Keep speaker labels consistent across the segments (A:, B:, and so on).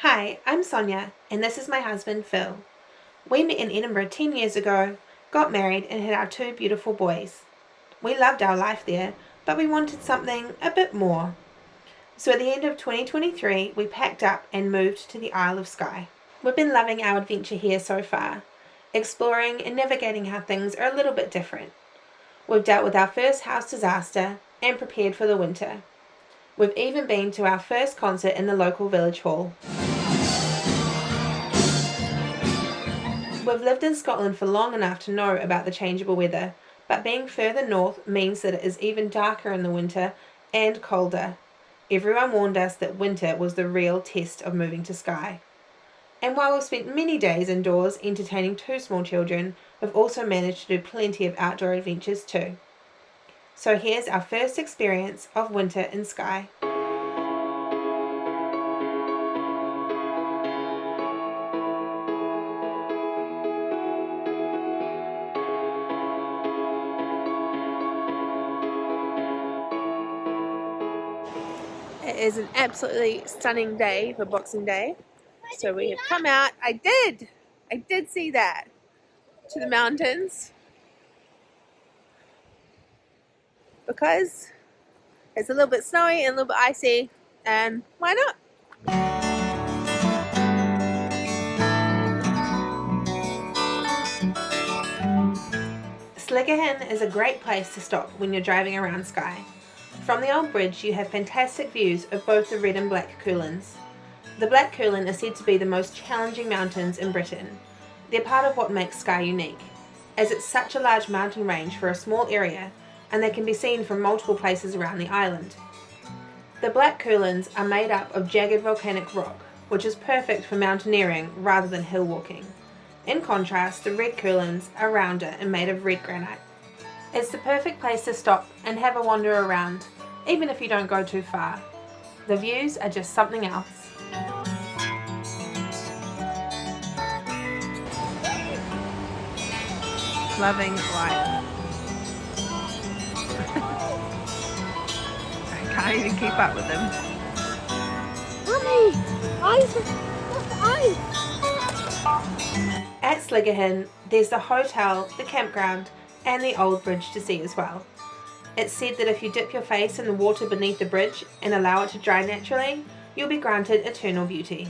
A: Hi, I'm Sonja, and this is my husband, Phil. We met in Edinburgh 10 years ago, got married, and had our two beautiful boys. We loved our life there, but we wanted something a bit more. So at the end of 2023, we packed up and moved to the Isle of Skye. We've been loving our adventure here so far, exploring and navigating how things are a little bit different. We've dealt with our first house disaster and prepared for the winter. We've even been to our first concert in the local village hall. We've lived in Scotland for long enough to know about the changeable weather, but being further north means that it is even darker in the winter and colder. Everyone warned us that winter was the real test of moving to Skye. And while we've spent many days indoors entertaining two small children, we've also managed to do plenty of outdoor adventures too. So here's our first experience of winter in Skye. It is an absolutely stunning day for Boxing Day. So we have come out. I did see that, to the mountains, because it's a little bit snowy and a little bit icy, and why not? Sligachan is a great place to stop when you're driving around Skye. From the old bridge you have fantastic views of both the red and black Cuillins. The Black Cuillin is said to be the most challenging mountains in Britain. They're part of what makes Skye unique, as it's such a large mountain range for a small area, and they can be seen from multiple places around the island. The Black Cuillins are made up of jagged volcanic rock, which is perfect for mountaineering rather than hill walking. In contrast, the red Cuillins are rounder and made of red granite. It's the perfect place to stop and have a wander around, even if you don't go too far. The views are just something else. Loving life. I can't even keep up with them.
B: Mommy, ice! What's ice?
A: At Sligachan, there's the hotel, the campground, and the old bridge to see as well. It's said that if you dip your face in the water beneath the bridge and allow it to dry naturally, you'll be granted eternal beauty.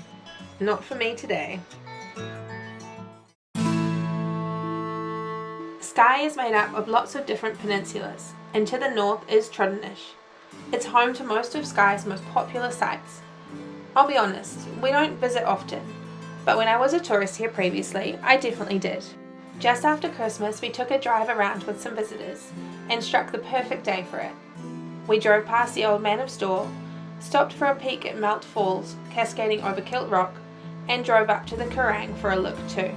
A: Not for me today. Skye is made up of lots of different peninsulas, and to the north is Trotternish. It's home to most of Skye's most popular sites. I'll be honest, we don't visit often, but when I was a tourist here previously, I definitely did. Just after Christmas, we took a drive around with some visitors and struck the perfect day for it. We drove past the Old Man of Store, stopped for a peek at Melt Falls cascading over Kilt Rock, and drove up to the Kerrang for a look too.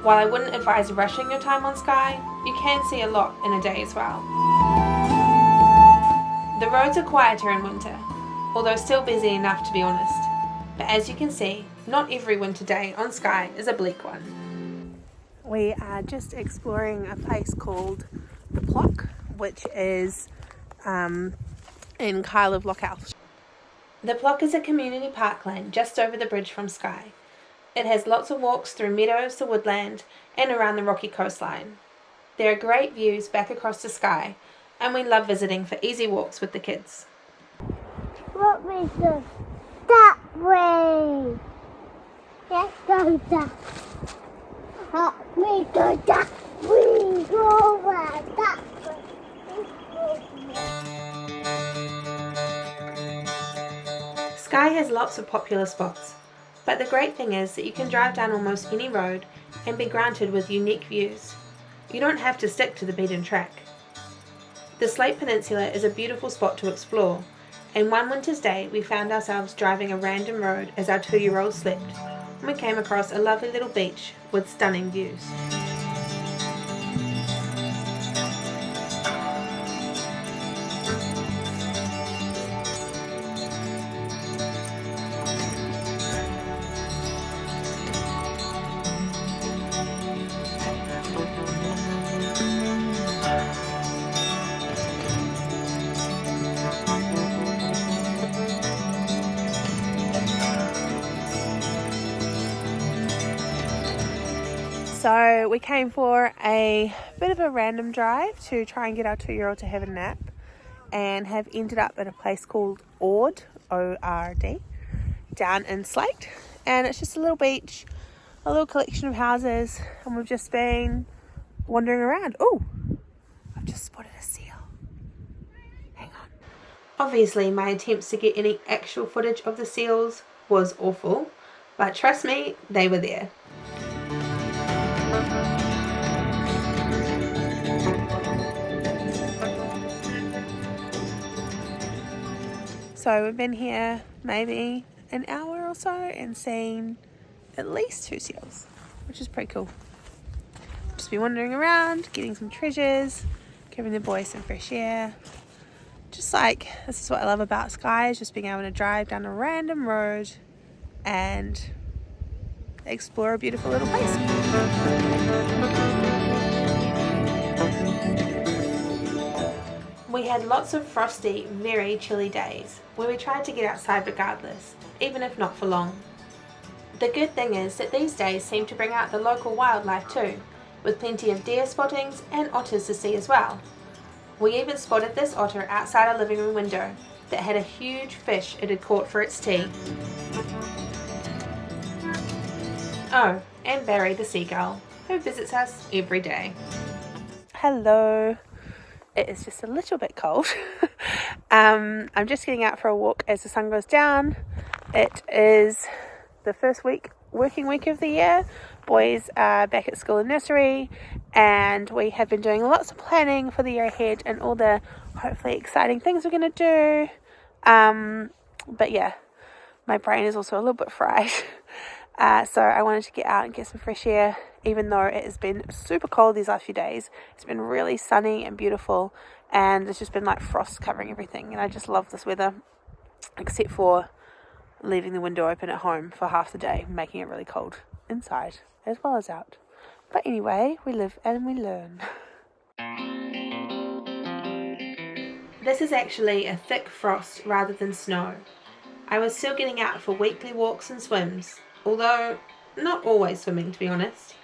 A: While I wouldn't advise rushing your time on Skye, you can see a lot in a day as well. The roads are quieter in winter, although still busy enough to be honest. But as you can see, not every winter day on Skye is a bleak one. We are just exploring a place called the Plock, which is in Isle of Lochalsh. The Plock is a community parkland just over the bridge from Skye. It has lots of walks through meadows to woodland and around the rocky coastline. There are great views back across the Skye, and we love visiting for easy walks with the kids.
B: What we go that way? Let's go that. Help me go that way. Go over that way.
A: Skye has lots of popular spots, but the great thing is that you can drive down almost any road and be granted with unique views. You don't have to stick to the beaten track. The Sleat Peninsula is a beautiful spot to explore, and one winter's day we found ourselves driving a random road as our 2-year-old slept, and we came across a lovely little beach with stunning views. So we came for a bit of a random drive to try and get our 2-year-old to have a nap, and have ended up at a place called Ord, O-R-D, down in Sleat. And it's just a little beach, a little collection of houses, and we've just been wandering around. Oh, I've just spotted a seal. Hang on. Obviously, my attempts to get any actual footage of the seals was awful, but trust me, they were there. So we've been here maybe an hour or so and seen at least 2 seals, which is pretty cool. Just been wandering around, getting some treasures, giving the boys some fresh air. Just like, this is what I love about Skye, is just being able to drive down a random road and explore a beautiful little place. We had lots of frosty, very chilly days where we tried to get outside regardless, even if not for long. The good thing is that these days seem to bring out the local wildlife too, with plenty of deer spottings and otters to see as well. We even spotted this otter outside our living room window that had a huge fish it had caught for its tea. Oh, and Barry the seagull, who visits us every day. Hello. It is just a little bit cold. I'm just getting out for a walk as the sun goes down. It is the first working week of the year. Boys are back at school and nursery, and we have been doing lots of planning for the year ahead and all the hopefully exciting things we're going to do. But yeah, my brain is also a little bit fried. So I wanted to get out and get some fresh air, even though it has been super cold these last few days. It's been really sunny and beautiful, and it's just been like frost covering everything, and I just love this weather, except for leaving the window open at home for half the day, making it really cold inside as well as out. But anyway, we live and we learn. This is actually a thick frost rather than snow. I was still getting out for weekly walks and swims, although not always swimming, to be honest.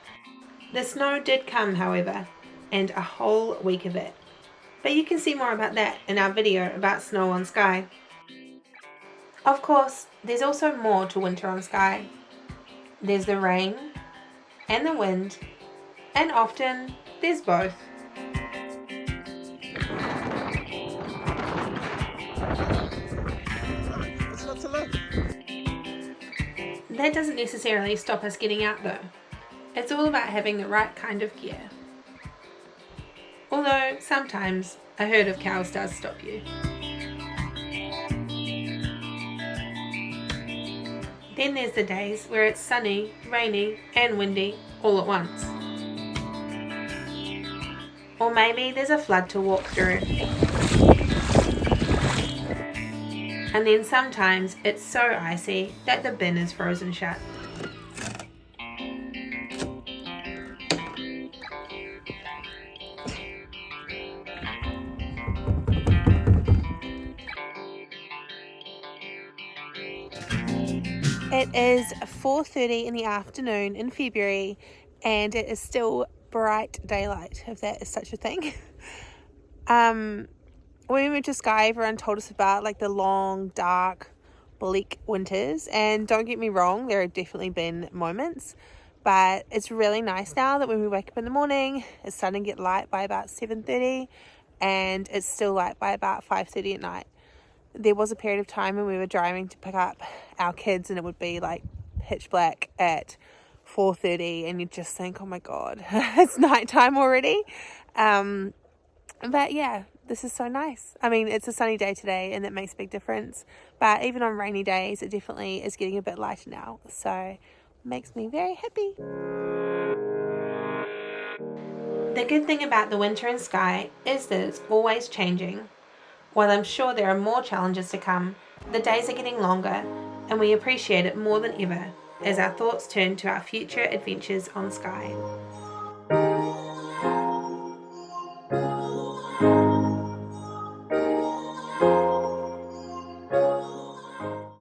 A: The snow did come, however, and a whole week of it. But you can see more about that in our video about snow on Skye. Of course, there's also more to winter on Skye. There's the rain and the wind, and often there's both.
C: It's not to love.
A: That doesn't necessarily stop us getting out though. It's all about having the right kind of gear. Although sometimes a herd of cows does stop you. Then there's the days where it's sunny, rainy and windy all at once. Or maybe there's a flood to walk through. And then sometimes it's so icy that the bin is frozen shut. It is 4:30 in the afternoon in February, and it is still bright daylight, if that is such a thing. When we moved to Skye, everyone told us about like the long, dark, bleak winters, and don't get me wrong, there have definitely been moments, but it's really nice now that when we wake up in the morning, it's starting to get light by about 7:30, and it's still light by about 5:30 at night. There was a period of time when we were driving to pick up our kids, and it would be like pitch black at 4:30, and you'd just think, oh my god, it's nighttime already. But yeah, this is so nice. I mean, it's a sunny day today, and that makes a big difference, but even on rainy days, it definitely is getting a bit lighter now, so it makes me very happy. The good thing about the winter in Skye is that it's always changing. While I'm sure there are more challenges to come, the days are getting longer, and we appreciate it more than ever as our thoughts turn to our future adventures on Skye.